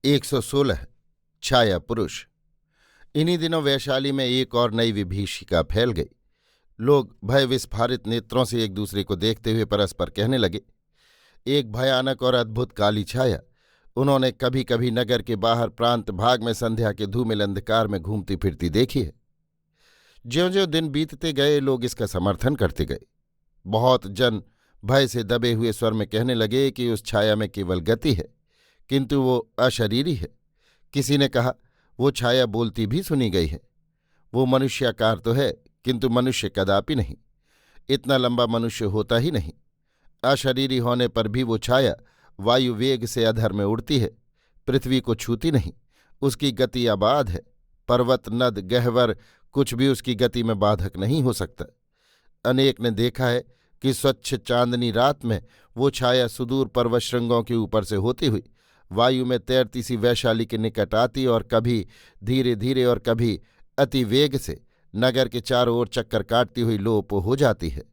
116 छाया पुरुष। इन्हीं दिनों वैशाली में एक और नई विभीषिका फैल गई। लोग भय विस्फारित नेत्रों से एक दूसरे को देखते हुए परस्पर कहने लगे, एक भयानक और अद्भुत काली छाया उन्होंने कभी कभी नगर के बाहर प्रांत भाग में संध्या के धूमिल अंधकार में घूमती फिरती देखी है। ज्यों ज्यों दिन बीतते गए लोग इसका समर्थन करते गए। बहुत जन भय से दबे हुए स्वर में कहने लगे कि उस छाया में केवल गति है, किंतु वो अशरीरी है। किसी ने कहा, वो छाया बोलती भी सुनी गई है। वो मनुष्याकार तो है, किंतु मनुष्य कदापि नहीं। इतना लंबा मनुष्य होता ही नहीं। अशरीरी होने पर भी वो छाया वायु वेग से अधर में उड़ती है, पृथ्वी को छूती नहीं। उसकी गति अबाध है। पर्वत नद गहवर कुछ भी उसकी गति में बाधक नहीं हो सकता। अनेक ने देखा है कि स्वच्छ चांदनी रात में वो छाया सुदूर पर्वतशृंगों के ऊपर से होती हुई वायु में तैरती सी वैशाली के निकट आती और कभी धीरे धीरे और कभी अति वेग से नगर के चारों ओर चक्कर काटती हुई लोप हो जाती है।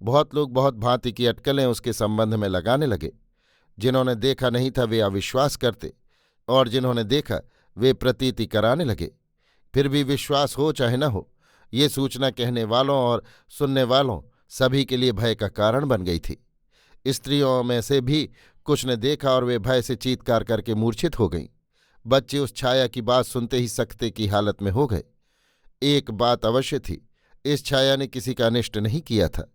बहुत लोग बहुत भांति की अटकलें उसके संबंध में लगाने लगे। जिन्होंने देखा नहीं था वे अविश्वास करते, और जिन्होंने देखा वे प्रतीति कराने लगे। फिर भी विश्वास हो चाहे न हो, ये सूचना कहने वालों और सुनने वालों सभी के लिए भय का कारण बन गई थी। स्त्रियों में से भी कुछ ने देखा और वे भय से चीत्कार करके मूर्छित हो गईं। बच्चे उस छाया की बात सुनते ही सकते की हालत में हो गए। एक बात अवश्य थी, इस छाया ने किसी का अनिष्ट नहीं किया था।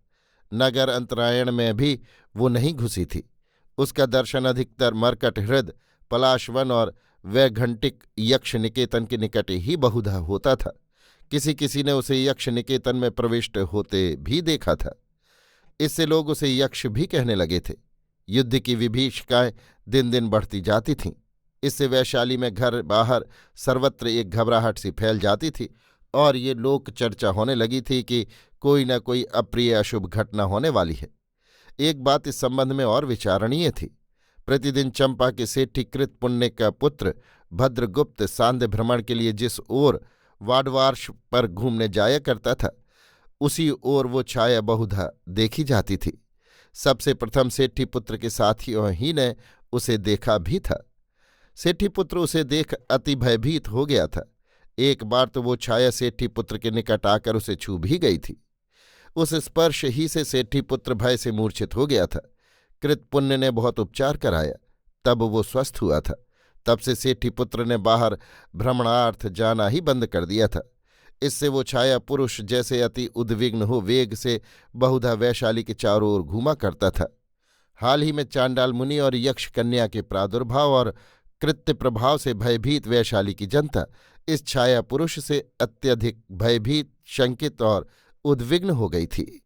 नगर अंतरायण में भी वो नहीं घुसी थी। उसका दर्शन अधिकतर मरकट हृद पलाशवन और वैघंटिक यक्ष निकेतन के निकट ही बहुधा होता था। किसी किसी ने उसे यक्ष निकेतन में प्रविष्ट होते भी देखा था। इससे लोग उसे यक्ष भी कहने लगे थे। युद्ध की विभीषिकाएं दिन दिन बढ़ती जाती थीं। इससे वैशाली में घर बाहर सर्वत्र एक घबराहट सी फैल जाती थी और ये लोक चर्चा होने लगी थी कि कोई न कोई अप्रिय अशुभ घटना होने वाली है। एक बात इस संबंध में और विचारणीय थी। प्रतिदिन चंपा के सेठी कृतपुण्य का पुत्र भद्रगुप्त सांध्य भ्रमण के लिए जिस ओर वाडवार्ष पर घूमने जाया करता था, उसी ओर वो छाया बहुधा देखी जाती थी। सबसे प्रथम सेठी पुत्र के साथियों ही ने उसे देखा भी था। सेठी पुत्र उसे देख अति भयभीत हो गया था। एक बार तो वो छाया सेठी पुत्र के निकट आकर उसे छू भी गई थी। उस स्पर्श ही से सेठी पुत्र भय से मूर्छित हो गया था। कृतपुण्य ने बहुत उपचार कराया, तब वो स्वस्थ हुआ था। तब से सेठी पुत्र ने बाहर भ्रमणार्थ जाना ही बंद कर दिया था। इससे वो छाया पुरुष जैसे अति उद्विग्न हो वेग से बहुधा वैशाली के चारों ओर घूमा करता था। हाल ही में चांडाल मुनि और यक्ष कन्या के प्रादुर्भाव और कृत्य प्रभाव से भयभीत वैशाली की जनता इस छाया पुरुष से अत्यधिक भयभीत, शंकित और उद्विग्न हो गई थी।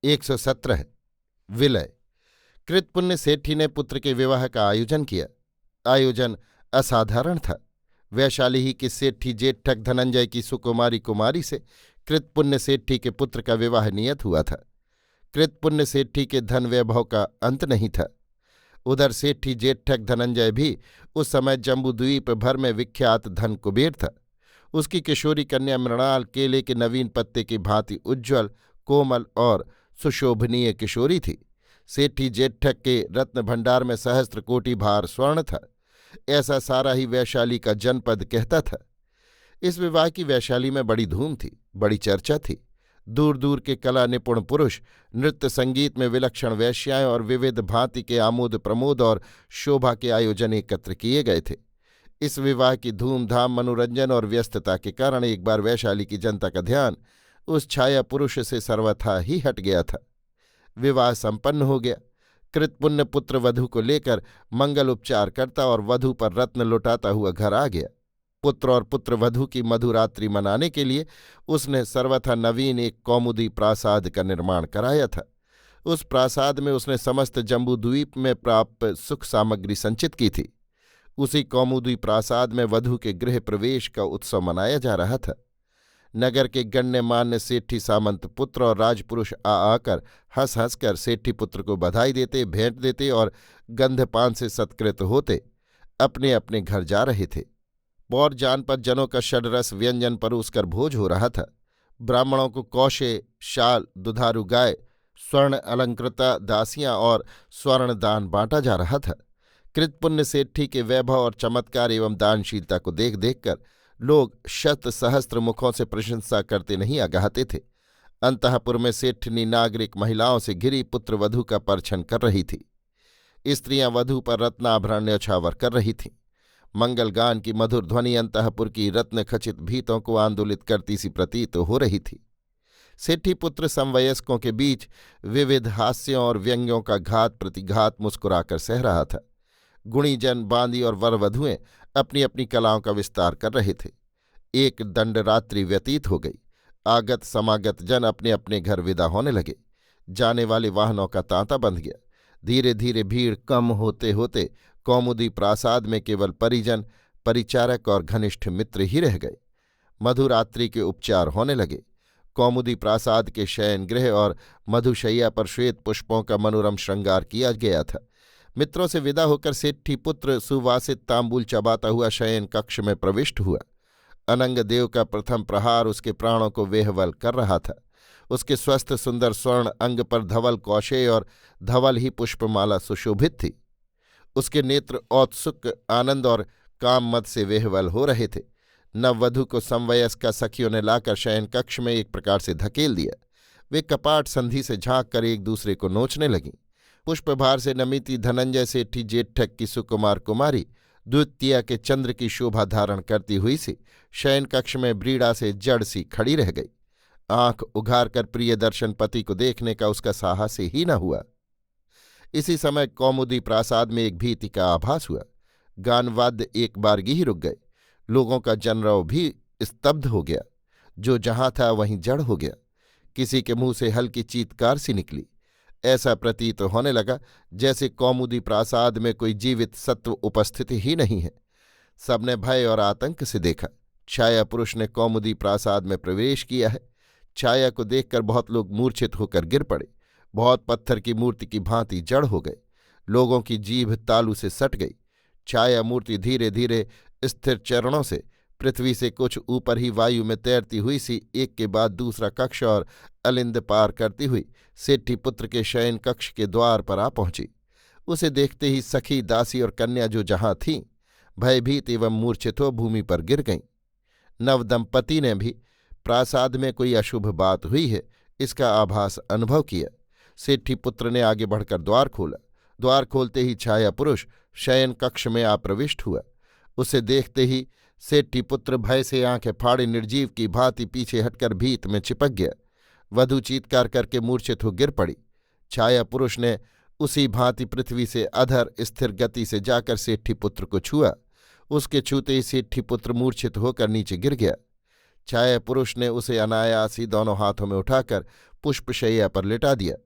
117 विलय। कृतपुण्य सेठी ने पुत्र के विवाह का आयोजन किया। आयोजन असाधारण था। वैशाली ही के सेठी जेठक धनंजय की सुकुमारी कुमारी से कृतपुण्य सेठी के पुत्र का विवाह नियत हुआ था। कृतपुण्य सेठी के धन वैभव का अंत नहीं था। उधर सेठी जेठक धनंजय भी उस समय जम्बूद्वीप भर में विख्यात धन कुबेर था। उसकी किशोरी कन्या मृणाल केले के नवीन पत्ते की भांति उज्ज्वल, कोमल और सुशोभनीय किशोरी थी। सेठी जेठक के रत्न भंडार में सहस्त्र कोटि भार स्वर्ण था। ऐसा सारा ही वैशाली का जनपद कहता था। इस विवाह की वैशाली में बड़ी धूम थी, बड़ी चर्चा थी। दूर दूर के कला निपुण पुरुष, नृत्य संगीत में विलक्षण वेश्याएं और विविध भांति के आमोद प्रमोद और शोभा के आयोजन एकत्र किए गए थे। इस विवाह की धूमधाम, मनोरंजन और व्यस्तता के कारण एक बार वैशाली की जनता का ध्यान उस छाया पुरुष से सर्वथा ही हट गया था। विवाह संपन्न हो गया। कृतपुण्य पुत्र वधू को लेकर मंगल उपचार करता और वधू पर रत्न लुटाता हुआ घर आ गया। पुत्र और पुत्र वधू की मधुरात्रि मनाने के लिए उसने सर्वथा नवीन एक कौमुदी प्रासाद का निर्माण कराया था। उस प्रासाद में उसने समस्त जम्बूद्वीप में प्राप्त सुख सामग्री संचित की थी। उसी कौमुदी प्रासाद में वधू के गृह प्रवेश का उत्सव मनाया जा रहा था। नगर के गण्यमान्य सेठी सामंत पुत्र और राजपुरुष आकर हंस हंसकर सेठी पुत्र को बधाई देते, भेंट देते और गंधपान से सत्कृत होते अपने अपने घर जा रहे थे। पौर जानपद जनों का षड्रस व्यंजन परोसकर भोज हो रहा था। ब्राह्मणों को कौशे, शाल, दुधारू गाय, स्वर्ण अलंकृता दासियां और स्वर्ण दान बांटा जा रहा था। कृतपुण्य सेठी के वैभव और चमत्कार एवं दानशीलता को देख देखकर लोग शत सहस्त्र मुखों से प्रशंसा करते नहीं अगाहते थे। अंतःपुर में सेठनी नागरिक महिलाओं से घिरी पुत्र वधू का परछन कर रही थी। स्त्रियां वधू पर रत्नाभरण न्यौछावर कर रही थीं। मंगल गान की मधुर ध्वनि अंतःपुर की रत्न खचित भीतों को आंदोलित करती सी प्रतीत हो रही थी। सेठी पुत्र समवयस्कों के बीच विविध हास्यों और व्यंग्यों का घात प्रतिघात मुस्कुराकर सह रहा था। गुणीजन, बांदी और वर वधुएं अपनी अपनी कलाओं का विस्तार कर रहे थे। एक दंडरात्रि व्यतीत हो गई। आगत समागत जन अपने अपने घर विदा होने लगे। जाने वाले वाहनों का तांता बंध गया। धीरे धीरे भीड़ कम होते होते कौमुदी प्रासाद में केवल परिजन, परिचारक और घनिष्ठ मित्र ही रह गए। मधुरात्रि के उपचार होने लगे। कौमुदी प्रासाद के शयन गृह और मधुशैया पर श्वेत पुष्पों का मनोरम श्रृंगार किया गया था। मित्रों से विदा होकर सेठी पुत्र सुवासित तांबूल चबाता हुआ शयन कक्ष में प्रविष्ट हुआ। अनंग देव का प्रथम प्रहार उसके प्राणों को वेहवल कर रहा था। उसके स्वस्थ सुंदर स्वर्ण अंग पर धवल कौशेय और धवल ही पुष्पमाला सुशोभित थी। उसके नेत्र औत्सुक आनंद और काम मद से वेहवल हो रहे थे। नववधु को समवयस्का सखियों ने लाकर शयन कक्ष में एक प्रकार से धकेल दिया। वे कपाट संधि से झांक कर एक दूसरे को नोचने लगीं। पुष्पभार से नमिती धनंजय सेठी जेठक की सुकुमार कुमारी द्वितीया के चंद्र की शोभा धारण करती हुई सी शयन कक्ष में ब्रीड़ा से जड़ सी खड़ी रह गई। आंख उघार कर प्रिय दर्शन पति को देखने का उसका साहस ही न हुआ। इसी समय कौमुदी प्रासाद में एक भीति का आभास हुआ। गानवाद्य एक बारगी ही रुक गए। लोगों का जनरव भी स्तब्ध हो गया। जो जहां था वहीं जड़ हो गया। किसी के मुंह से हल्की चीत्कार सी निकली। ऐसा प्रतीत होने लगा जैसे कौमुदी प्रासाद में कोई जीवित सत्व उपस्थित ही नहीं है। सबने भय और आतंक से देखा। छाया पुरुष ने कौमुदी प्रासाद में प्रवेश किया है। छाया को देखकर बहुत लोग मूर्छित होकर गिर पड़े। बहुत पत्थर की मूर्ति की भांति जड़ हो गए। लोगों की जीभ तालू से सट गई। छाया मूर्ति धीरे धीरे स्थिर चरणों से पृथ्वी से कुछ ऊपर ही वायु में तैरती हुई सी एक के बाद दूसरा कक्ष और अलिंद पार करती हुई सेठी पुत्र के शयन कक्ष के द्वार पर आ पहुंची। उसे देखते ही सखी, दासी और कन्या जो जहां थीं भयभीत एवं मूर्छित हो भूमि पर गिर गईं। नवदंपति ने भी प्रासाद में कोई अशुभ बात हुई है इसका आभास अनुभव किया। सेठी पुत्र ने आगे बढ़कर द्वार खोला। द्वार खोलते ही छाया पुरुष शयन कक्ष में आ प्रविष्ट हुआ। उसे देखते ही सेठी पुत्र भय से आंखें फाड़े निर्जीव की भांति पीछे हटकर भीत में चिपक गया। वधु चीत्कार करके मूर्छित हो गिर पड़ी। छाया पुरुष ने उसी भांति पृथ्वी से अधर स्थिर गति से जाकर सेठी पुत्र को छुआ। उसके छूते ही सेठी पुत्र मूर्छित होकर नीचे गिर गया। छाया पुरुष ने उसे अनायास ही दोनों हाथों में उठाकर पुष्पशैया पर लिटा दिया।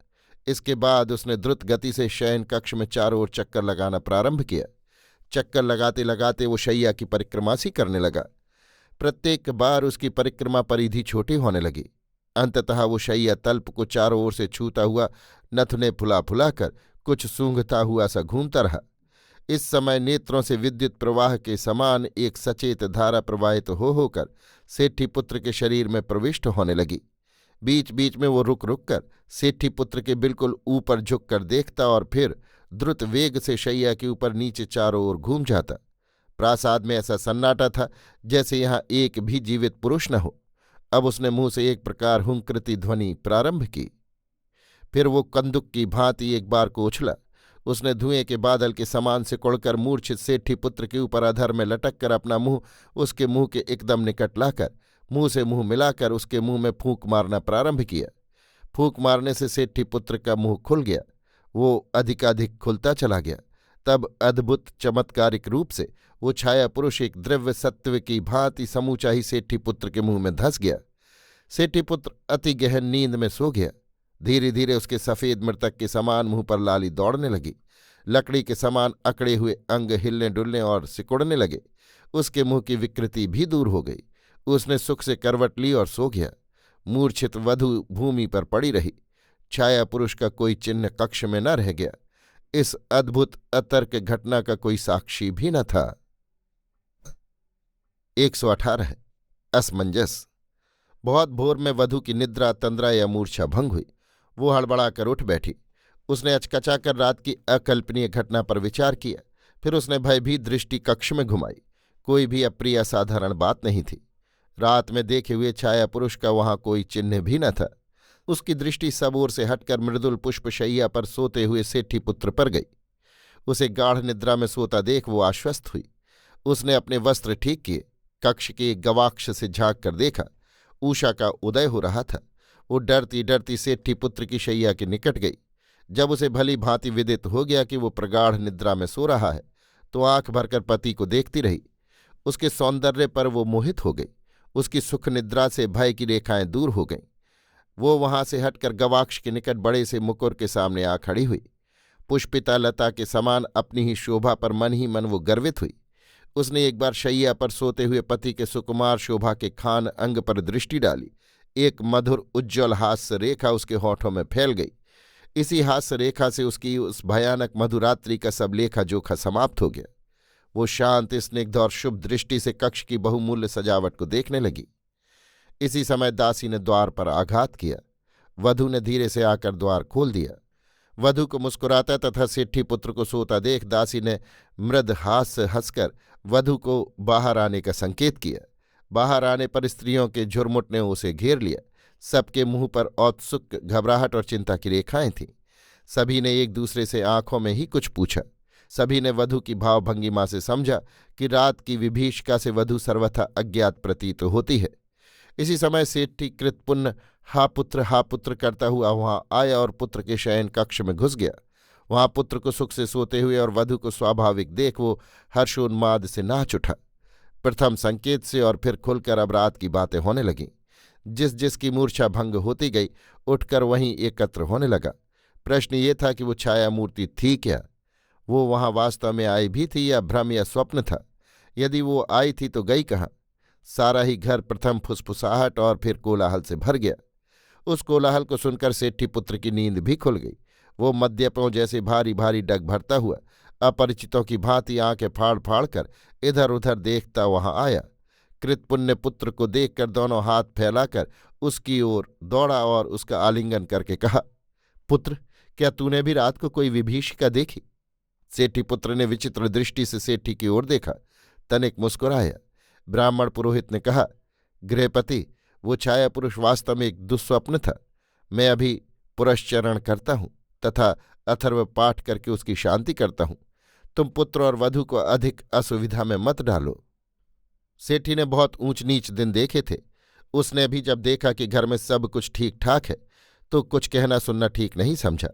इसके बाद उसने द्रुत गति से शयन कक्ष में चारों ओर चक्कर लगाना प्रारंभ किया। चक्कर लगाते लगाते वो शैया की परिक्रमा सी करने लगा। प्रत्येक बार उसकी परिक्रमा परिधि छोटी होने लगी। अंततः वो शैया तल्प को चारों ओर से छूता हुआ नथुने फुला फुलाकर कुछ सूंघता हुआ सा घूमता रहा। इस समय नेत्रों से विद्युत प्रवाह के समान एक सचेत धारा प्रवाहित हो होकर सेठी पुत्र के शरीर में प्रविष्ट होने लगी। बीच बीच में वो रुक रुक कर सेठी पुत्र के बिल्कुल ऊपर झुक कर देखता और फिर द्रुत वेग से शैया के ऊपर नीचे चारों ओर घूम जाता। प्रासाद में ऐसा सन्नाटा था जैसे यहाँ एक भी जीवित पुरुष न हो। अब उसने मुंह से एक प्रकार हुंकृति ध्वनि प्रारंभ की। फिर वो कंदुक की भांति एक बार को उछला। उसने धुएं के बादल के समान सिकुड़कर मूर्छित सेठी पुत्र के ऊपर अधर में लटक कर अपना मुंह उसके मुंह के एकदम निकट लाकर मुंह से मुंह मिलाकर उसके मुंह में फूंक मारना प्रारंभ किया। फूंक मारने से सेठी पुत्र का मुंह खुल गया। वो अधिकाधिक खुलता चला गया। तब अद्भुत चमत्कारिक रूप से वो छाया पुरुष एक द्रव्य सत्व की भांति समूचा ही सेठी पुत्र के मुंह में धंस गया। सेठी पुत्र अति गहन नींद में सो गया। धीरे धीरे उसके सफेद मृतक के समान मुंह पर लाली दौड़ने लगी। लकड़ी के समान अकड़े हुए अंग हिलने डुलने और सिकुड़ने लगे। उसके मुंह की विकृति भी दूर हो गई। उसने सुख से करवट ली और सो गया। मूर्छित वधु भूमि पर पड़ी रही। छाया पुरुष का कोई चिन्ह कक्ष में न रह गया। इस अद्भुत अतर्क घटना का कोई साक्षी भी न था। 118 असमंजस। बहुत भोर में वधु की निद्रा, तंद्रा या मूर्छा भंग हुई। वो हड़बड़ाकर उठ बैठी। उसने अचकचाकर रात की अकल्पनीय घटना पर विचार किया। फिर उसने भयभीत दृष्टि कक्ष में घुमाई। कोई भी अप्रिय असाधारण बात नहीं थी। रात में देखे हुए छाया पुरुष का वहां कोई चिन्ह भी न था। उसकी दृष्टि सब ओर से हटकर मृदुल पुष्पशैया पर सोते हुए सेठी पुत्र पर गई। उसे गाढ़ निद्रा में सोता देख वो आश्वस्त हुई। उसने अपने वस्त्र ठीक किए, कक्ष के एक गवाक्ष से झांक कर देखा। उषा का उदय हो रहा था। वो डरती डरती सेठी पुत्र की शैया के निकट गई। जब उसे भली भांति विदित हो गया कि वो प्रगाढ़ निद्रा में सो रहा है, तो आंख भरकर पति को देखती रही। उसके सौंदर्य पर वो मोहित हो गई। उसकी सुख निद्रा से भय की रेखाएं दूर हो गईं। वो वहां से हटकर गवाक्ष के निकट बड़े से मुकुर के सामने आ खड़ी हुई। पुष्पिता लता के समान अपनी ही शोभा पर मन ही मन वो गर्वित हुई। उसने एक बार शैया पर सोते हुए पति के सुकुमार शोभा के खान अंग पर दृष्टि डाली। एक मधुर उज्ज्वल हास्य रेखा उसके होठों में फैल गई। इसी हास्य रेखा से उसकी उस भयानक मधुरात्रि का सब लेखा जोखा समाप्त हो गया। वो शांत स्निग्ध और शुभ दृष्टि से कक्ष की बहुमूल्य सजावट को देखने लगी। इसी समय दासी ने द्वार पर आघात किया। वधू ने धीरे से आकर द्वार खोल दिया। वधू को मुस्कुराता तथा सेठी पुत्र को सोता देख दासी ने मृद हास्य हंसकर वधू को बाहर आने का संकेत किया। बाहर आने पर स्त्रियों के झुरमुट ने उसे घेर लिया। सबके मुंह पर औत्सुक घबराहट और चिंता की रेखाएं थीं। सभी ने एक दूसरे से आंखों में ही कुछ पूछा। सभी ने वधू की भावभंगिमा से समझा कि रात की विभीषिका से वधू सर्वथा अज्ञात प्रतीत होती है। इसी समय सेठी कृतपुण्य हा पुत्र करता हुआ वहां आया और पुत्र के शयन कक्ष में घुस गया। वहां पुत्र को सुख से सोते हुए और वधू को स्वाभाविक देख वो हर्षोन्माद से नाच उठा। प्रथम संकेत से और फिर खुलकर अब रात की बातें होने लगीं। जिस जिसकी मूर्छा भंग होती गई उठकर वहीं एकत्र होने लगा। प्रश्न ये था कि वो छाया मूर्ति थी क्या? वो वहां वास्तव में आई भी थी या भ्रम या स्वप्न था? यदि वो आई थी तो गई कहाँ? सारा ही घर प्रथम फुसफुसाहट और फिर कोलाहल से भर गया। उस कोलाहल को सुनकर सेठी पुत्र की नींद भी खुल गई। वो मद्यपों जैसे भारी भारी डग भरता हुआ अपरिचितों की भांति आंखें फाड़ फाड़ कर इधर उधर देखता वहां आया। कृतपुण्य पुत्र को देखकर दोनों हाथ फैलाकर उसकी ओर दौड़ा और उसका आलिंगन करके कहा, पुत्र, क्या तूने भी रात को कोई विभीषिका देखी? सेठी पुत्र ने विचित्र दृष्टि से सेठी की ओर देखा, तनिक मुस्कुराया। ब्राह्मण पुरोहित ने कहा, गृहपति, वो छाया पुरुष वास्तव में एक दुस्वप्न था। मैं अभी पुरश्चरण करता हूं तथा अथर्व पाठ करके उसकी शांति करता हूं। तुम पुत्र और वधू को अधिक असुविधा में मत डालो। सेठी ने बहुत ऊंच नीच दिन देखे थे। उसने भी जब देखा कि घर में सब कुछ ठीक ठाक है तो कुछ कहना सुनना ठीक नहीं समझा।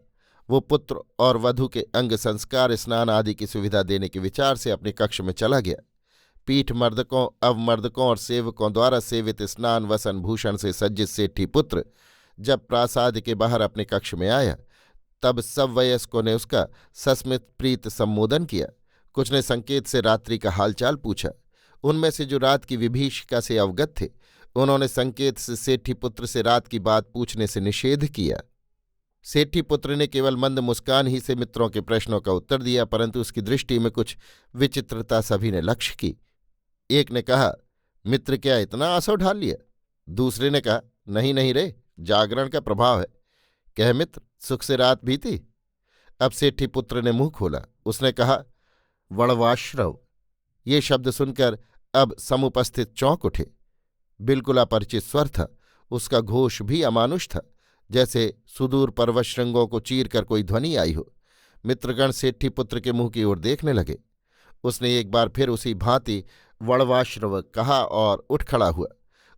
वो पुत्र और वधू के अंग संस्कार स्नान आदि की सुविधा देने के विचार से अपने कक्ष में चला गया। पीठ मर्दकों, अवमर्दकों और सेवकों द्वारा सेवित स्नान वसन भूषण से सज्जित सेठी पुत्र जब प्रासाद के बाहर अपने कक्ष में आया तब सब वयस्कों ने उसका सस्मित प्रीत संबोधन किया। कुछ ने संकेत से रात्रि का हालचाल पूछा। उनमें से जो रात की विभीषिका से अवगत थे उन्होंने संकेत से सेठी पुत्र से रात की बात पूछने से निषेध किया। सेठी पुत्र ने केवल मंद मुस्कान ही से मित्रों के प्रश्नों का उत्तर दिया, परंतु उसकी दृष्टि में कुछ विचित्रता सभी ने लक्ष्य की। एक ने कहा, मित्र, क्या इतना आंसू ढाल लिया? दूसरे ने कहा, नहीं नहीं रे, जागरण का प्रभाव है। कह मित्र, सुख से रात बीती? अब सेठी पुत्र ने मुंह खोला। उसने कहा, वणवाश्रव। ये शब्द सुनकर अब समुपस्थित चौंक उठे। बिल्कुल अपरिचित स्वर था। उसका घोष भी अमानुष था, जैसे सुदूर पर्वत श्रृंगों को चीर कर कोई ध्वनि आई हो। मित्रगण सेठी पुत्र के मुंह की ओर देखने लगे। उसने एक बार फिर उसी भांति वणवाश्रव कहा और उठ खड़ा हुआ।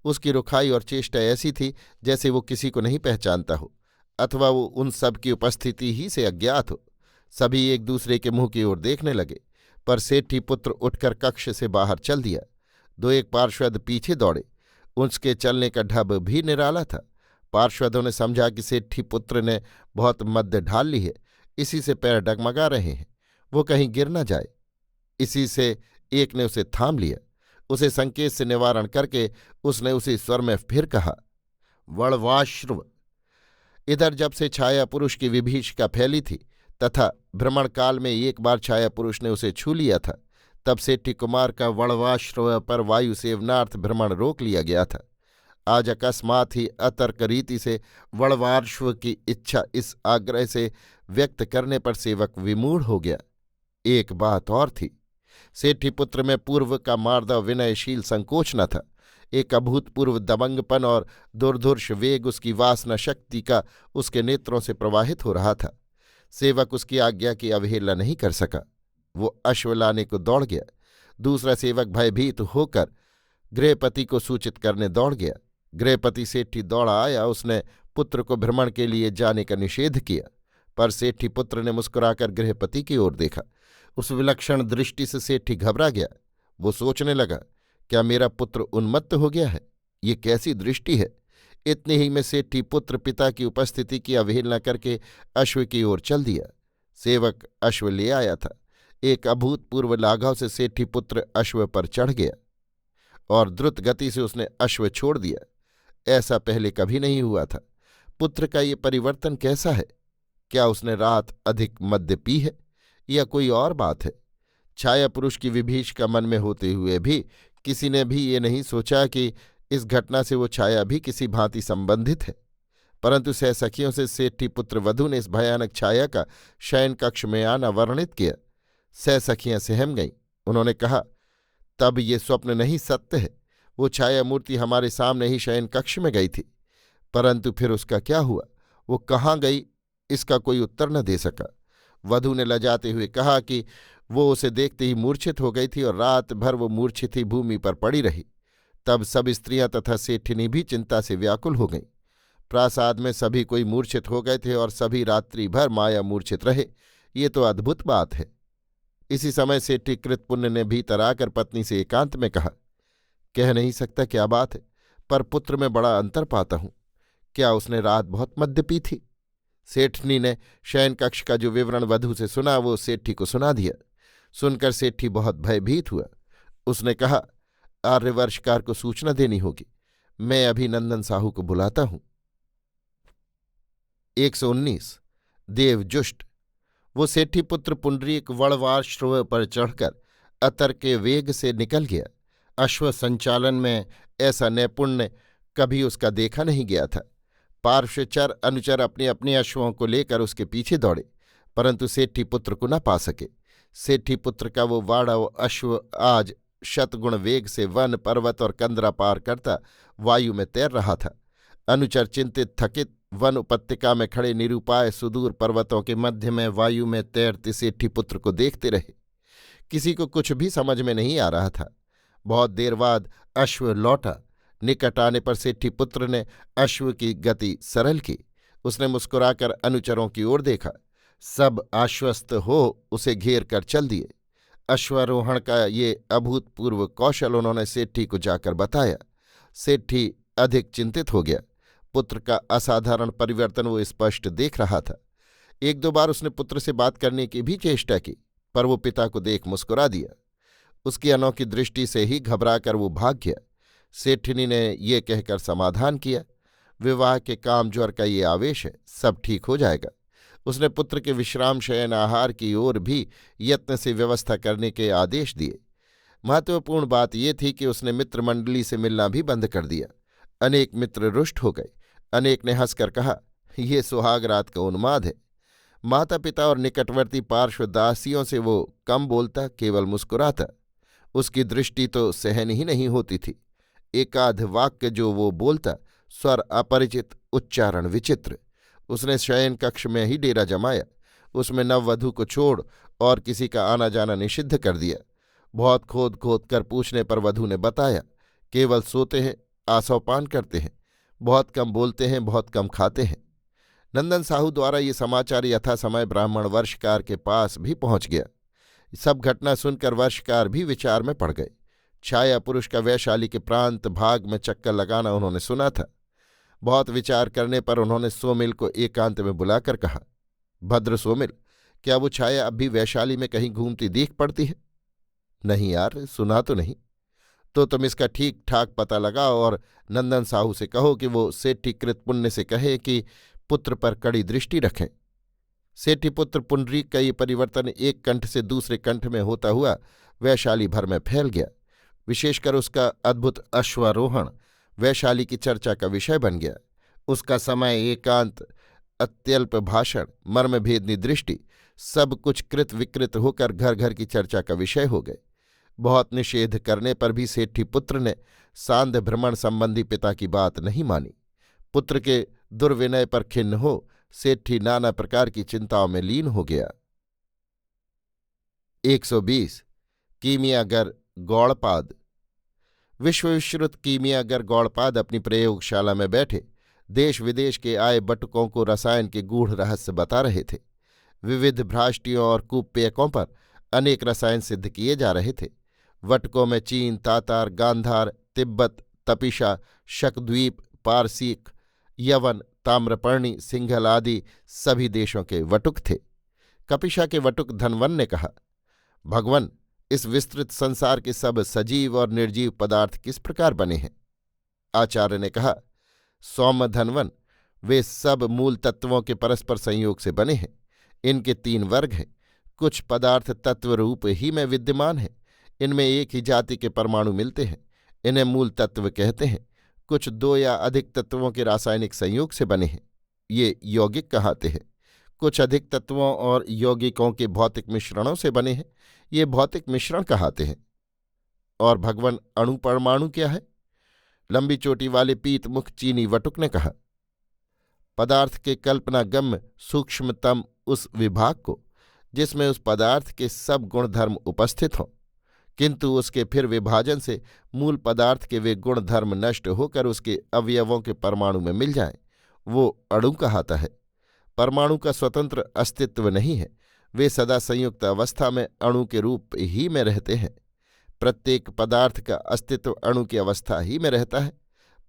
उसकी रुखाई और चेष्टा ऐसी थी जैसे वो किसी को नहीं पहचानता हो अथवा वो उन सब की उपस्थिति ही से अज्ञात हो। सभी एक दूसरे के मुंह की ओर देखने लगे, पर सेठी पुत्र उठकर कक्ष से बाहर चल दिया। दो एक पार्षद पीछे दौड़े। उसके चलने का ढब भी निराला था। पार्षदों ने समझा कि सेठी पुत्र ने बहुत मद्य ढाल ली है, इसी से पैर डगमगा रहे हैं, वो कहीं गिर न जाए। इसी से एक ने उसे थाम लिया। उसे संकेत से निवारण करके उसने उसी स्वर में फिर कहा, वणवाश्रव। इधर जब से छाया पुरुष की विभीषिका फैली थी तथा भ्रमण काल में एक बार छाया पुरुष ने उसे छू लिया था, तब सेठी कुमार का वणवाश्रव पर वायु सेवनार्थ भ्रमण रोक लिया गया था। आज अकस्मात ही अतर्क रीति से वणवाश्व की इच्छा इस आग्रह से व्यक्त करने पर सेवक विमूढ़ हो गया। एक बात और थी। सेठी पुत्र में पूर्व का मार्दव विनयशील संकोच न था। एक अभूतपूर्व दबंगपन और दुर्धर्ष वेग उसकी वासना शक्ति का उसके नेत्रों से प्रवाहित हो रहा था। सेवक उसकी आज्ञा की अवहेलना नहीं कर सका। वो अश्व लाने को दौड़ गया। दूसरा सेवक भयभीत होकर गृहपति को सूचित करने दौड़ गया। गृहपति सेठी दौड़ा आया। उसने पुत्र को भ्रमण के लिए जाने का निषेध किया, पर सेठी पुत्र ने मुस्कुराकर गृहपति की ओर देखा। उस विलक्षण दृष्टि से सेठी घबरा गया। वो सोचने लगा, क्या मेरा पुत्र उन्मत्त हो गया है? ये कैसी दृष्टि है? इतने ही में सेठी पुत्र पिता की उपस्थिति की अवहेलना करके अश्व की ओर चल दिया। सेवक अश्व ले आया था। एक अभूतपूर्व लाघव से सेठी पुत्र अश्व पर चढ़ गया और द्रुत गति से उसने अश्व छोड़ दिया। ऐसा पहले कभी नहीं हुआ था। पुत्र का ये परिवर्तन कैसा है? क्या उसने रात अधिक मद्य पी है या कोई और बात है? छाया पुरुष की विभीषिका मन में होते हुए भी किसी ने भी ये नहीं सोचा कि इस घटना से वो छाया भी किसी भांति संबंधित है। परंतु सहसखियों से सेठी पुत्र वधू ने इस भयानक छाया का शयन कक्ष में आना वर्णित किया। सहसखियां सहम गईं। उन्होंने कहा, तब ये स्वप्न नहीं सत्य है। वो छाया मूर्ति हमारे सामने ही शयन कक्ष में गई थी। परंतु फिर उसका क्या हुआ? वो कहाँ गई? इसका कोई उत्तर न दे सका। वधू ने लजाते हुए कहा कि वो उसे देखते ही मूर्छित हो गई थी और रात भर वो मूर्छित ही भूमि पर पड़ी रही। तब सब स्त्रियां तथा सेठिनी भी चिंता से व्याकुल हो गईं। प्रासाद में सभी कोई मूर्छित हो गए थे और सभी रात्रि भर माया मूर्छित रहे। ये तो अद्भुत बात है। इसी समय सेठी कृतपुण्य ने भीतर आकर पत्नी से एकांत में कहा, कह नहीं सकता क्या बात है, पर पुत्र में बड़ा अंतर पाता हूं। क्या उसने रात बहुत मद्य पी थी? सेठनी ने शयन कक्ष का जो विवरण वधू से सुना वो सेठी को सुना दिया। सुनकर सेठी बहुत भयभीत हुआ। उसने कहा, आर्यवर्षकार को सूचना देनी होगी। मैं अभी नंदन साहू को बुलाता हूं। 119 देवजुष्ट। वो सेठी पुत्र पुंडरीक वड़वाश्रव पर चढ़कर अतर के वेग से निकल गया। अश्व संचालन में ऐसा नैपुण्य कभी उसका देखा नहीं गया था। पार्श्वचर अनुचर अपने अपने अश्वों को लेकर उसके पीछे दौड़े, परंतु सेठी पुत्र को न पा सके। सेठी पुत्र का वो वाड़व अश्व आज शतगुण वेग से वन पर्वत और कंदरा पार करता वायु में तैर रहा था। अनुचर चिंतित थकित वन उपत्यका में खड़े निरुपाय सुदूर पर्वतों के मध्य में वायु में तैरते सेठी पुत्र को देखते रहे। किसी को कुछ भी समझ में नहीं आ रहा था। बहुत देर बाद अश्व लौटा। निकट आने पर सेठी पुत्र ने अश्व की गति सरल की। उसने मुस्कुराकर अनुचरों की ओर देखा। सब आश्वस्त हो उसे घेर कर चल दिए। अश्वारोहण का ये अभूतपूर्व कौशल उन्होंने सेठी को जाकर बताया। सेठी अधिक चिंतित हो गया। पुत्र का असाधारण परिवर्तन वो स्पष्ट देख रहा था। एक दो बार उसने पुत्र से बात करने की भी चेष्टा की, पर वो पिता को देख मुस्कुरा दिया। उसकी अनोखी दृष्टि से ही घबराकर वो भाग गया। सेठिनी ने ये कहकर समाधान किया, विवाह के काम ज्वर का ये आवेश है, सब ठीक हो जाएगा। उसने पुत्र के विश्राम शयन आहार की ओर भी यत्न से व्यवस्था करने के आदेश दिए। महत्वपूर्ण बात यह थी कि उसने मित्रमंडली से मिलना भी बंद कर दिया। अनेक मित्र रुष्ट हो गए। अनेक ने हंसकर कहा, ये सुहाग रात का उन्माद है। माता पिता और निकटवर्ती पार्श्वदासियों से वो कम बोलता, केवल मुस्कुराता। उसकी दृष्टि तो सहन ही नहीं होती थी। एकाध वाक्य जो वो बोलता, स्वर अपरिचित, उच्चारण विचित्र। उसने शयन कक्ष में ही डेरा जमाया। उसमें नववधू को छोड़ और किसी का आना जाना निषिद्ध कर दिया। बहुत खोद खोद कर पूछने पर वधू ने बताया, केवल सोते हैं, आसवपान करते हैं, बहुत कम बोलते हैं, बहुत कम खाते हैं। नंदन साहू द्वारा ये समाचार यथा समय ब्राह्मण वर्षकार के पास भी पहुंच गया। सब घटना सुनकर वर्षकार भी विचार में पड़ गए। छाया पुरुष का वैशाली के प्रांत भाग में चक्कर लगाना उन्होंने सुना था। बहुत विचार करने पर उन्होंने सोमिल को एकांत में बुलाकर कहा, भद्र सोमिल, क्या वो छाया अब भी वैशाली में कहीं घूमती दिख पड़ती है? नहीं यार, सुना तो नहीं। तो तुम इसका ठीक ठाक पता लगाओ और नंदन साहू से कहो कि वो सेठी कृतपुण्य से कहे कि पुत्र पर कड़ी दृष्टि रखें। सेठी पुत्र पुंडरीक का ये परिवर्तन एक कंठ से दूसरे कंठ में होता हुआ वैशाली भर में फैल गया। विशेषकर उसका अद्भुत अश्वारोहण वैशाली की चर्चा का विषय बन गया। उसका समय, एकांत, अत्यल्प भाषण, मर्मभेदनी दृष्टि सब कुछ कृत विकृत होकर घर घर की चर्चा का विषय हो गए। बहुत निषेध करने पर भी सेठी पुत्र ने सांध्य भ्रमण संबंधी पिता की बात नहीं मानी। पुत्र के दुर्विनय पर खिन्न हो सेठी नाना प्रकार की चिंताओं में लीन हो गया। 120 कीमियागर गौड़पाद। विश्वविश्रुत कीमियागर गौड़पाद अपनी प्रयोगशाला में बैठे देश विदेश के आए बटुकों को रसायन के गूढ़ रहस्य बता रहे थे। विविध भ्राष्टियों और कुपेयकों पर अनेक रसायन सिद्ध किए जा रहे थे। वटकों में चीन, तातार, गांधार, तिब्बत, तपिशा, शकद्वीप, पारसीक, यवन, ताम्रपर्णी, सिंघल आदि सभी देशों के वटुक थे। कपिशा के वटुक धनवन ने कहा, भगवन, इस विस्तृत संसार के सब सजीव और निर्जीव पदार्थ किस प्रकार बने हैं? आचार्य ने कहा, सौम्य धनवन, वे सब मूल तत्वों के परस्पर संयोग से बने हैं। इनके 3 वर्ग हैं। कुछ पदार्थ तत्व रूप ही में विद्यमान हैं। इनमें एक ही जाति के परमाणु मिलते हैं। इन्हें मूल तत्व कहते हैं। कुछ 2 या अधिक तत्वों के रासायनिक संयोग से बने हैं। ये यौगिक कहलाते हैं। कुछ अधिक तत्वों और यौगिकों के भौतिक मिश्रणों से बने हैं। ये भौतिक मिश्रण कहलाते हैं। और भगवान, अणु परमाणु क्या है? लंबी चोटी वाले पीत मुख चीनी वटुक ने कहा, पदार्थ के कल्पनागम्य सूक्ष्मतम उस विभाग को जिसमें उस पदार्थ के सब गुणधर्म उपस्थित हों, किंतु उसके फिर विभाजन से मूल पदार्थ के वे गुणधर्म नष्ट होकर उसके अवयवों के परमाणु में मिल जाएं, वो अणु कहलाता है। परमाणु का स्वतंत्र अस्तित्व नहीं है। वे सदा संयुक्त अवस्था में अणु के रूप ही में रहते हैं। प्रत्येक पदार्थ का अस्तित्व अणु की अवस्था ही में रहता है,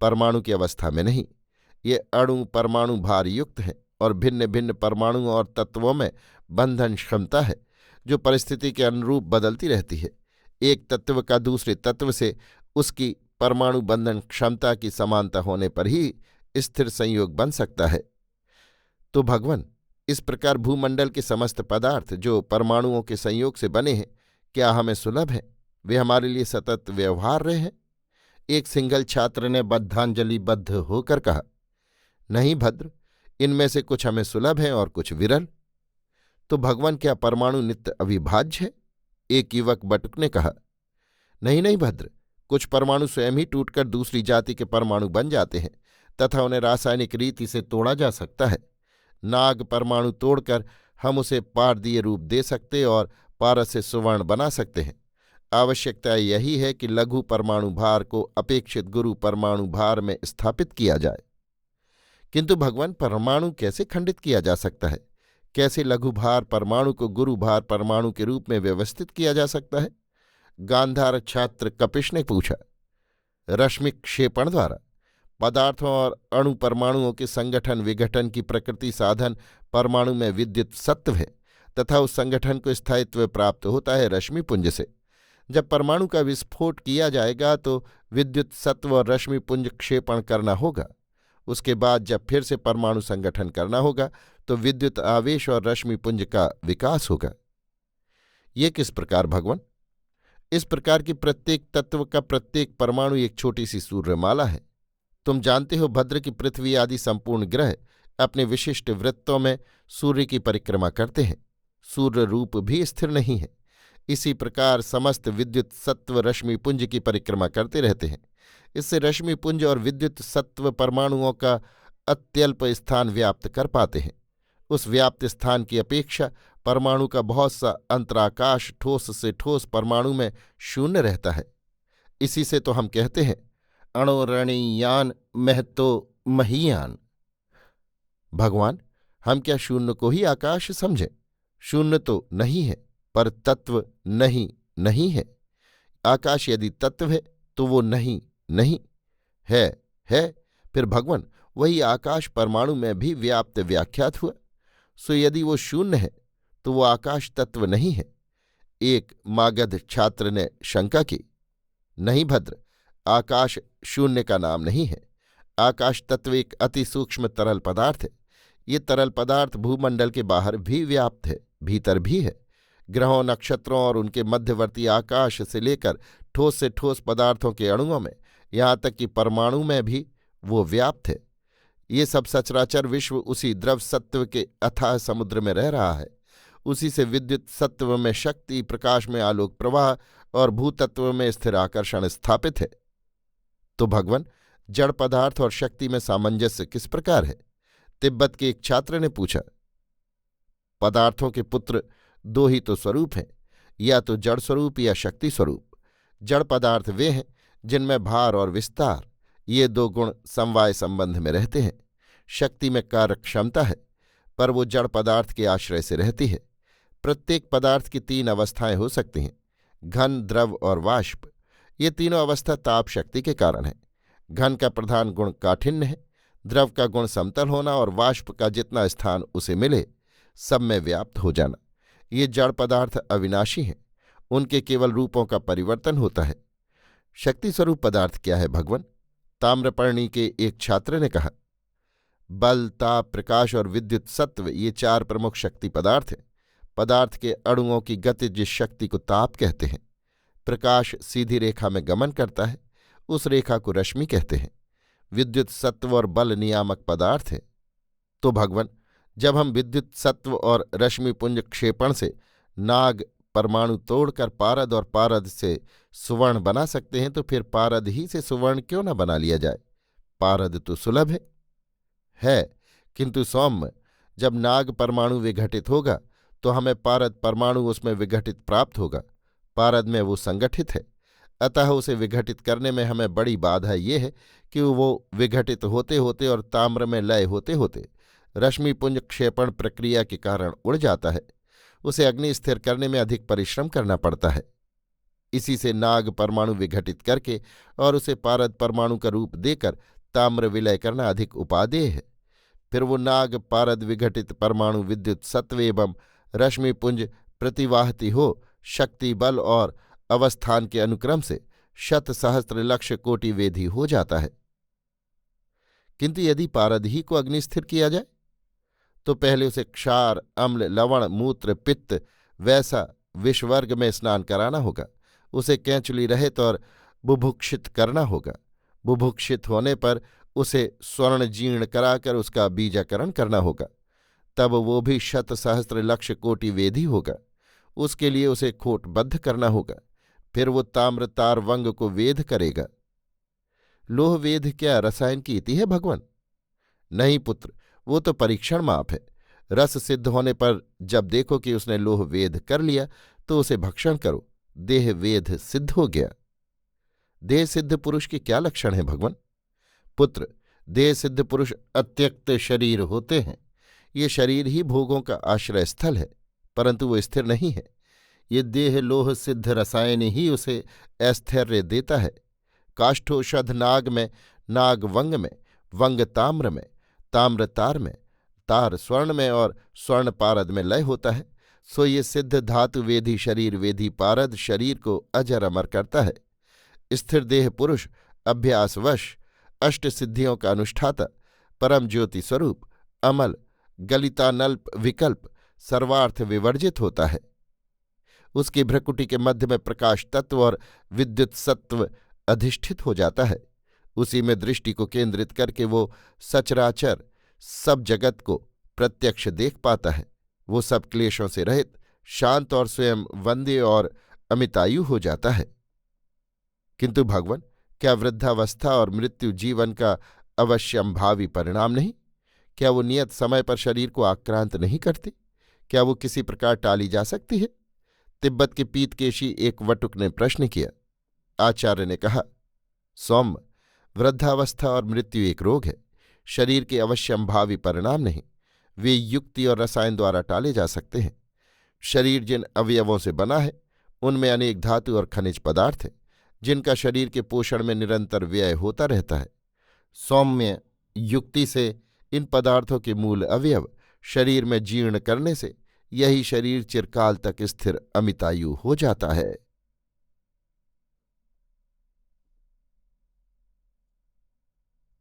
परमाणु की अवस्था में नहीं। ये अणु परमाणु भार युक्त है और भिन्न भिन्न परमाणुओं और तत्वों में बंधन क्षमता है, जो परिस्थिति के अनुरूप बदलती रहती है। एक तत्व का दूसरे तत्व से उसकी परमाणु बंधन क्षमता की समानता होने पर ही स्थिर संयोग बन सकता है। तो भगवान, इस प्रकार भूमंडल के समस्त पदार्थ जो परमाणुओं के संयोग से बने हैं, क्या हमें सुलभ है? वे हमारे लिए सतत व्यवहार्य हैं? एक सिंगल छात्र ने बद्धांजलिबद्ध होकर कहा, नहीं भद्र, इनमें से कुछ हमें सुलभ हैं और कुछ विरल। तो भगवान, क्या परमाणु नित्य अविभाज्य है? एक युवक बटुक ने कहा, नहीं नहीं भद्र, कुछ परमाणु स्वयं ही टूटकर दूसरी जाति के परमाणु बन जाते हैं तथा उन्हें रासायनिक रीति से तोड़ा जा सकता है। नाग परमाणु तोड़कर हम उसे पारदीय रूप दे सकते और पारस से सुवर्ण बना सकते हैं। आवश्यकता यही है कि लघु परमाणु भार को अपेक्षित गुरु परमाणु भार में स्थापित किया जाए। किंतु भगवान, परमाणु कैसे खंडित किया जा सकता है? कैसे लघु भार परमाणु को गुरु भार परमाणु के रूप में व्यवस्थित किया जा सकता है? गांधार छात्र कपिश ने पूछा। रश्मि क्षेपण द्वारा। पदार्थों और अणु परमाणुओं के संगठन विघटन की प्रकृति साधन परमाणु में विद्युत सत्व है तथा उस संगठन को स्थायित्व प्राप्त होता है रश्मिपुंज से। जब परमाणु का विस्फोट किया जाएगा तो विद्युत सत्व और रश्मिपुंज क्षेपण करना होगा। उसके बाद जब फिर से परमाणु संगठन करना होगा तो विद्युत आवेश और रश्मिपुंज का विकास होगा। ये किस प्रकार भगवान? इस प्रकार की प्रत्येक तत्व का प्रत्येक परमाणु एक छोटी सी सूर्यमाला है। तुम जानते हो भद्र की पृथ्वी आदि संपूर्ण ग्रह अपने विशिष्ट वृत्तों में सूर्य की परिक्रमा करते हैं। सूर्य रूप भी स्थिर नहीं है। इसी प्रकार समस्त विद्युत सत्व रश्मिपुंज की परिक्रमा करते रहते हैं। इससे रश्मिपुंज और विद्युत सत्व परमाणुओं का अत्यल्प स्थान व्याप्त कर पाते हैं। उस व्याप्त स्थान की अपेक्षा परमाणु का बहुत सा अंतराकाश ठोस से ठोस परमाणु में शून्य रहता है। इसी से तो हम कहते हैं, अणोरणीयान महतो महीयान। भगवान, हम क्या शून्य को ही आकाश समझें? शून्य तो नहीं है, पर तत्व नहीं नहीं है। आकाश यदि तत्व है तो वो नहीं नहीं है। फिर भगवान, वही आकाश परमाणु में भी व्याप्त व्याख्यात हुआ। सो यदि वो शून्य है तो वो आकाश तत्व नहीं है। एक मागध छात्र ने शंका की, नहीं भद्र, आकाश शून्य का नाम नहीं है। आकाश तत्व एक अति सूक्ष्म तरल पदार्थ है। ये तरल पदार्थ भूमंडल के बाहर भी व्याप्त है, भीतर भी है। ग्रहों, नक्षत्रों और उनके मध्यवर्ती आकाश से लेकर ठोस से ठोस पदार्थों के अणुओं में, यहाँ तक कि परमाणु में भी वो व्याप्त है। ये सब सचराचर विश्व उसी द्रव सत्व के अथाह समुद्र में रह रहा है। उसी से विद्युत सत्व में शक्ति, प्रकाश में आलोक प्रवाह और भूतत्व में स्थिर आकर्षण स्थापित है। तो भगवन, जड़ पदार्थ और शक्ति में सामंजस्य किस प्रकार है? तिब्बत के एक छात्र ने पूछा। पदार्थों के पुत्र दो ही तो स्वरूप हैं, या तो जड़ स्वरूप या शक्ति स्वरूप। जड़ पदार्थ वे हैं जिनमें भार और विस्तार, ये दो गुण समवाय संबंध में रहते हैं। शक्ति में कार्य क्षमता है, पर वो जड़ पदार्थ के आश्रय से रहती है। प्रत्येक पदार्थ की तीन अवस्थाएं हो सकती हैं, घन, द्रव और वाष्प। ये तीनों अवस्था ताप शक्ति के कारण है। घन का प्रधान गुण काठिन्य है, द्रव का गुण समतल होना और वाष्प का जितना स्थान उसे मिले सब में व्याप्त हो जाना। ये जड़ पदार्थ अविनाशी हैं, उनके केवल रूपों का परिवर्तन होता है। शक्ति स्वरूप पदार्थ क्या है भगवन? ताम्रपर्णी के एक छात्र ने कहा। बल, ताप, प्रकाश और विद्युत सत्व, ये चार प्रमुख शक्ति पदार्थ हैं। पदार्थ के अणुओं की गतिज शक्ति को ताप कहते हैं। प्रकाश सीधी रेखा में गमन करता है, उस रेखा को रश्मि कहते हैं। विद्युत सत्व और बल नियामक पदार्थ है। तो भगवन, जब हम विद्युत सत्व और रश्मिपुंज क्षेपण से नाग परमाणु तोड़कर पारद और पारद से सुवर्ण बना सकते हैं, तो फिर पारद ही से सुवर्ण क्यों न बना लिया जाए? पारद तो सुलभ है, किंतु सौम्य, जब नाग परमाणु विघटित होगा तो हमें पारद परमाणु उसमें विघटित प्राप्त होगा। पारद में वो संगठित है, अतः उसे विघटित करने में हमें बड़ी बाधा ये है कि वो विघटित होते होते और ताम्र में लय होते होते रश्मिपुंज क्षेपण प्रक्रिया के कारण उड़ जाता है। उसे अग्नि स्थिर करने में अधिक परिश्रम करना पड़ता है। इसी से नाग परमाणु विघटित करके और उसे पारद परमाणु का रूप देकर ताम्र विलय करना अधिक उपादेय है। फिर वो नाग पारद विघटित परमाणु विद्युत सत्व एवं रश्मिपुंज प्रतिवाहती हो शक्ति, बल और अवस्थान के अनुक्रम से शत सहस्त्र लक्ष कोटि वेधी हो जाता है। किंतु यदि पारद ही को अग्नि स्थिर किया जाए तो पहले उसे क्षार, अम्ल, लवण, मूत्र, पित्त वैसा विषवर्ग में स्नान कराना होगा। उसे कैंचुली रहित और बुभुक्षित करना होगा। बुभुक्षित होने पर उसे स्वर्ण जीर्ण कराकर उसका बीजाकरण करना होगा, तब वो भी शत सहस्त्र लक्ष कोटि वेदी होगा। उसके लिए उसे खोटबद्ध करना होगा। फिर वो ताम्र तार वंग को वेद करेगा। लोह वेद क्या रसायन की इति है भगवान? नहीं पुत्र, वो तो परीक्षण माप है। रस सिद्ध होने पर जब देखो कि उसने लोह वेद कर लिया तो उसे भक्षण करो। देह वेद सिद्ध हो गया। देह सिद्ध पुरुष के क्या लक्षण हैं भगवान? पुत्र, देह सिद्ध पुरुष अत्यक्त शरीर होते हैं। ये शरीर ही भोगों का आश्रय स्थल है, परंतु वो स्थिर नहीं है। ये देह लोह सिद्ध रसायन ही उसे अस्थैर्य देता है। काष्ठोषध नाग में, नाग वंग में, वंग ताम्र में, ताम्र तार में, तार स्वर्ण में और स्वर्ण पारद में लय होता है। सो ये सिद्ध धातु वेदी शरीर वेदी पारद शरीर को अजर अमर करता है। स्थिर देह पुरुष अभ्यासवश अष्ट सिद्धियों का अनुष्ठाता, परम ज्योति स्वरूप, अमल, गलितानल्प विकल्प, सर्वार्थ विवर्जित होता है। उसकी भ्रकुटी के मध्य में प्रकाश तत्व और विद्युत सत्व अधिष्ठित हो जाता है। उसी में दृष्टि को केंद्रित करके वो सचराचर सब जगत को प्रत्यक्ष देख पाता है। वो सब क्लेशों से रहित, शांत और स्वयं वंद्य और अमितायु हो जाता है। किंतु भगवान, क्या वृद्धावस्था और मृत्यु जीवन का अवश्यंभावी परिणाम नहीं? क्या वो नियत समय पर शरीर को आक्रांत नहीं करती? क्या वो किसी प्रकार टाली जा सकती है? तिब्बत के पीतकेशी एक वटुक ने प्रश्न किया। आचार्य ने कहा, सौम्य, वृद्धावस्था और मृत्यु एक रोग है, शरीर के अवश्यंभावी परिणाम नहीं। वे युक्ति और रसायन द्वारा टाले जा सकते हैं। शरीर जिन अवयवों से बना है उनमें अनेक धातु और खनिज पदार्थ हैं, जिनका शरीर के पोषण में निरंतर व्यय होता रहता है। सौम्य युक्ति से इन पदार्थों के मूल अवयव शरीर में जीर्ण करने से यही शरीर चिरकाल तक स्थिर अमितायु हो जाता है।